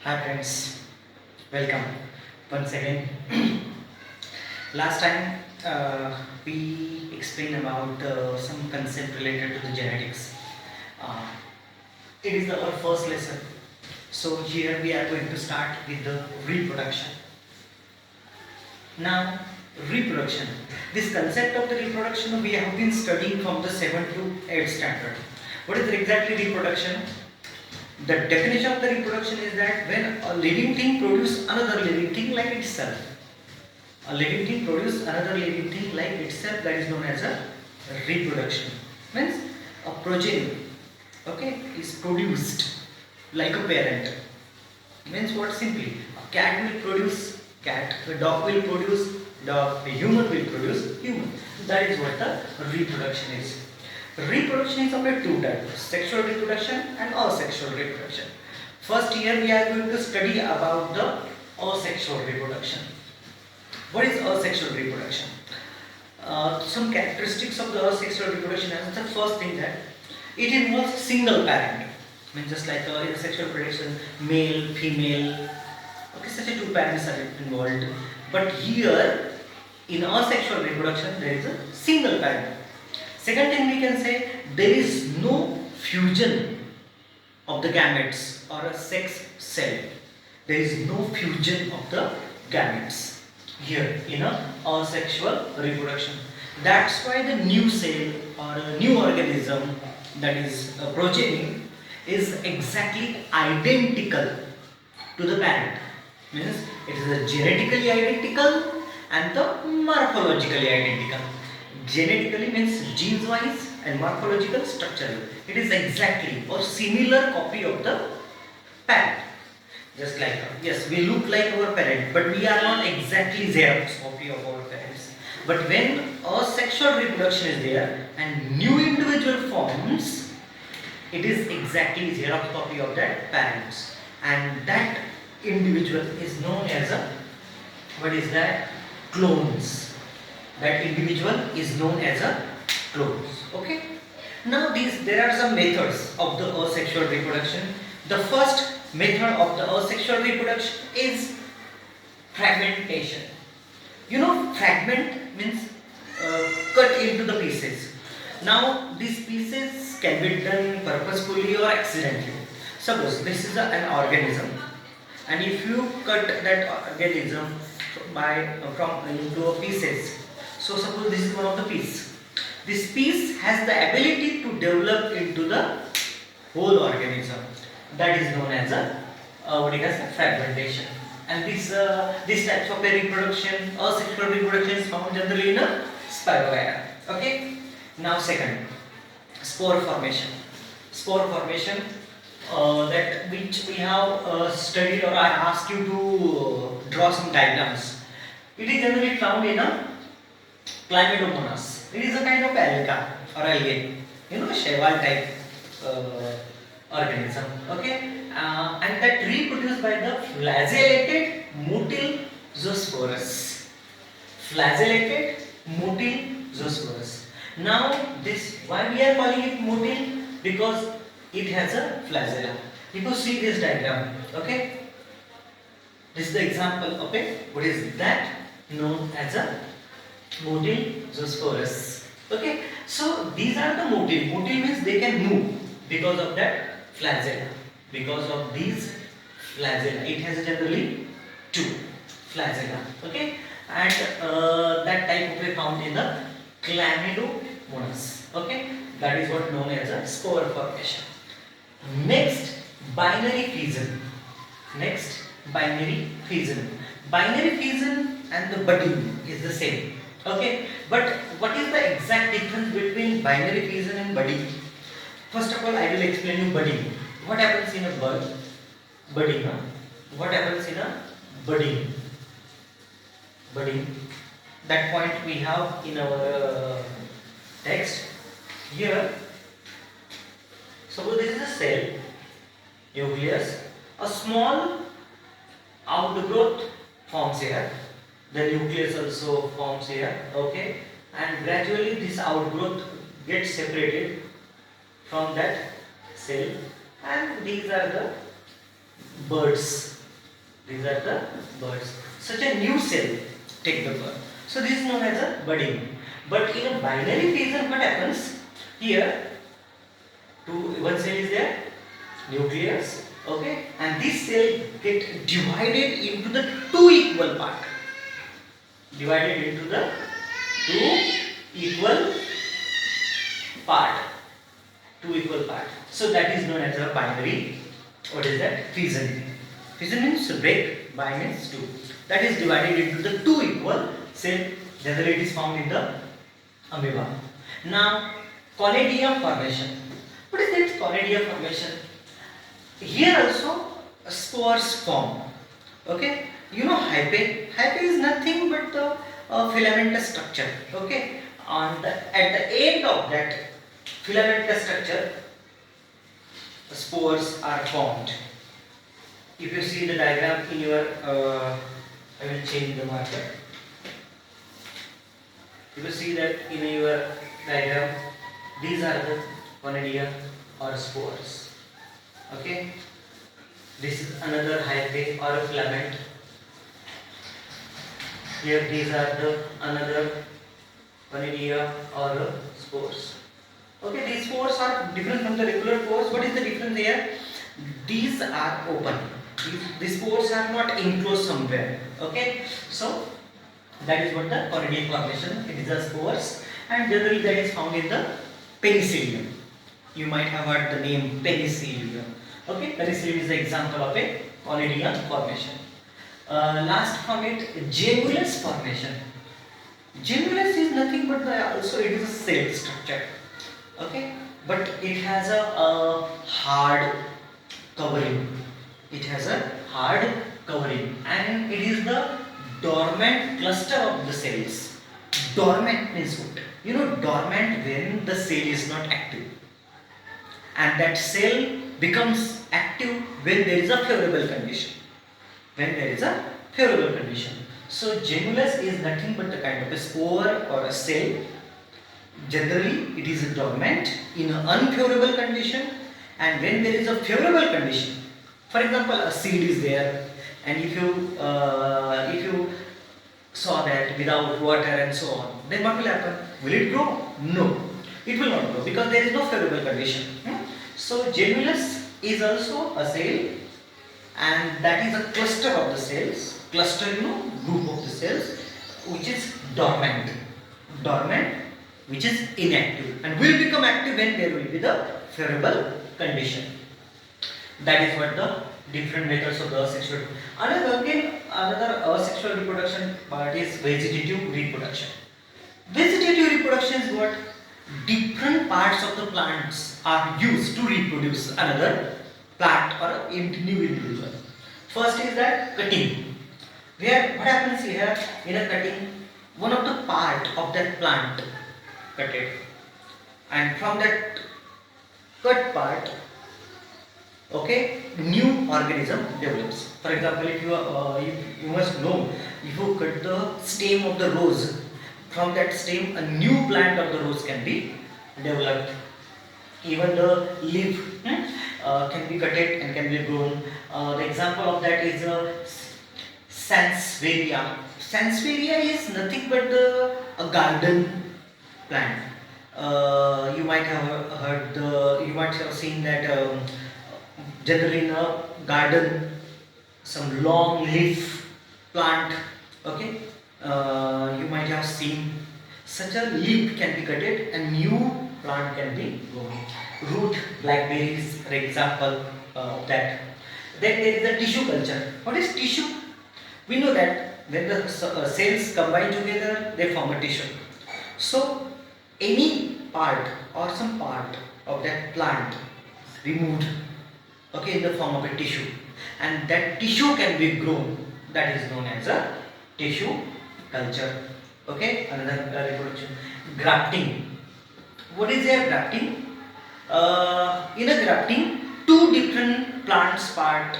Hi friends, welcome once again. Last time we explained about some concept related to the genetics. Uh, it is our first lesson. So here we are going to start with the reproduction. Now, reproduction. This concept of the reproduction we have been studying from the 7th to 8th standard. What is exactly reproduction? The definition of the reproduction is that when a living thing produces another living thing like itself. A living thing produces another living thing like itself, that is known as a reproduction. Means a progeny, okay, is produced like a parent. Means what? Simply a cat will produce cat, a dog will produce dog, a human will produce human. That is what the reproduction is. Reproduction is of a two types, sexual reproduction and asexual reproduction. First here we are going to study about the asexual reproduction. What is asexual reproduction? Some characteristics of the asexual reproduction is the first thing that it involves single parent. I mean just like in sexual reproduction, male, female, okay, such a two parents are involved. But here in asexual reproduction there is a single parent. Second thing we can say, there is no fusion of the gametes or a sex cell. There is no fusion of the gametes here in a asexual reproduction. That's why the new cell or a new organism, that is a progeny, is exactly identical to the parent. Means it is a genetically identical and the morphologically identical. Genetically means genes wise and morphological structure. It is exactly or similar copy of the parent. Just like yes, we look like our parent, but we are not exactly Xerox copy of our parents. But when asexual reproduction is there and new individual forms, it is exactly Xerox copy of that parents, and that individual is known as a, what is that, clones. That individual is known as a clones. Okay. Now there are some methods of the asexual reproduction. The first method of the asexual reproduction is fragmentation. You know, fragment means cut into the pieces. Now these pieces can be done purposefully or accidentally. Suppose this is an organism, and if you cut that organism from into pieces, so suppose this is one of the piece. This piece has the ability to develop into the whole organism. That is known as a what it has fragmentation. And this types of reproduction or sexual reproduction is found generally in a spirogyra. Okay. Now second, spore formation. Spore formation, that which we have studied, or I asked you to draw some diagrams. It is generally found in a Chlamydomonas. It is a kind of alga or algae, shell type organism. Okay, and that reproduced by the flagellated motile zoosporus. Flagellated motile zoosporus. Now this, why we are calling it motile? Because it has a flagella. You can see this diagram. Okay, this is the example. Okay, what is that? Known as a motile zoosporus. Okay, so these are the motile. Motile means they can move because of that flagella. Because of these flagella, it has generally two flagella. Okay, and that type will be found in the Chlamydomonas. Okay, that is what known as a spore formation. Next, binary fission. Next, binary fission. Binary fission and the budding is the same. Okay, but what is the exact difference between binary fission and budding? First of all, I will explain you budding. What happens in a bud? Budding. Huh? What happens in a budding? Budding. That point we have in our text. Here, suppose this is a cell, nucleus. A small outgrowth forms here. The nucleus also forms here. Okay, and gradually this outgrowth gets separated from that cell, and these are the birds. These are the birds. Such a new cell take the birth. So this is known as a budding. But in a binary fission, what happens? Here, one cell is there, nucleus, okay, and this cell get divided into the two equal part. Divided into the two equal part. Two equal part. So that is known as a binary. What is that? Fission. Fission means break, bi means two. That is divided into the two equal cell. Generally it is found in the amoeba. Now, conidia formation. What is that conidia formation? Here also spores form. Okay, you know hyphae. Hyphae is nothing but the filamentous structure. Okay, at the end of that filamentous structure, spores are formed. If you see the diagram in your, I will change the marker. You will see that in your diagram, these are the conidia or spores. Okay, this is another hyphae or a filament. Here these are the another conidia or spores. Okay, these spores are different from the regular spores. What is the difference here? These are open. These spores are not enclosed somewhere. Okay, so that is what the conidia formation. It is the spores, and generally that is found in the penicillium. You might have heard the name penicillium. Okay, penicillium is the example of a conidia formation. Last from it, gemulous formation. Gemulous is nothing but also it is a cell structure. Okay, but it has a hard covering. It has a hard covering, and it is the dormant cluster of the cells. Dormant means what? You know, dormant when the cell is not active, and that cell becomes active when there is a favorable condition. When there is a favorable condition. So gemulous is nothing but the kind of a spore or a cell. Generally, it is dormant in an unfavorable condition, and when there is a favorable condition, for example, a seed is there, and if you saw that without water and so on, then what will happen? Will it grow? No, it will not grow because there is no favorable condition. So gemulous is also a cell, and that is a cluster of the cells. Cluster, you know, group of the cells, which is dormant. Dormant, which is inactive, and will become active when there will be the favorable condition. That is what the different methods of the asexual. Another asexual reproduction part is vegetative reproduction. Vegetative reproduction is what? Different parts of the plants are used to reproduce another plant or a new individual. First is that cutting. Where what happens here in a cutting, one of the part of that plant cutted, and from that cut part, okay, new organism develops. For example, if you must know, if you cut the stem of the rose, from that stem a new plant of the rose can be developed. Even the leaf can be cutted and can be grown. The example of that is Sansevieria. Sansevieria is nothing but a garden plant. You might have seen that generally in a garden, some long leaf plant. Okay, you might have seen such a leaf can be cutted and new plant can be grown. Root blackberries, for example of that. Then there is a tissue culture. What is tissue? We know that when the cells combine together, they form a tissue. So any part or some part of that plant removed, okay, in the form of a tissue, and that tissue can be grown. That is known as a tissue culture. Okay, another reproduction. Grafting. What is their grafting? In a grafting, two different plants part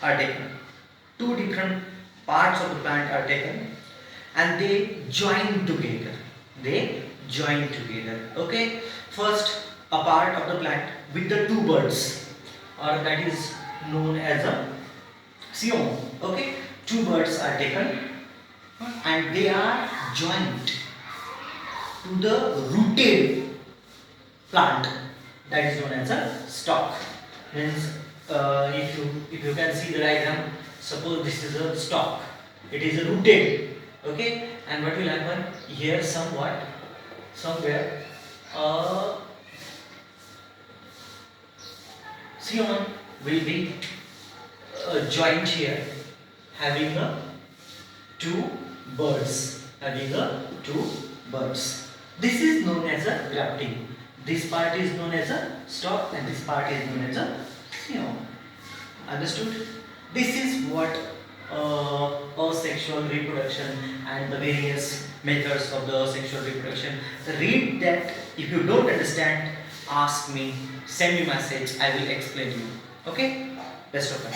are taken. Two different parts of the plant are taken, and they join together. They join together. Okay. First, a part of the plant with the two buds, or that is known as a scion. Okay, two birds are taken and they are joined to the rooted plant that is known as a stalk. Means if you can see the diagram, suppose this is a stalk, it is a rooted. Okay, and what will happen here? Somewhere scion will be joined here, having a two two birds. This is known as a grafting. This part is known as a stalk and this part is known as a scion. Understood? This is what asexual reproduction and the various methods of the sexual reproduction. Read that. If you don't understand, ask me, send me message, I will explain you. Okay? Best of luck.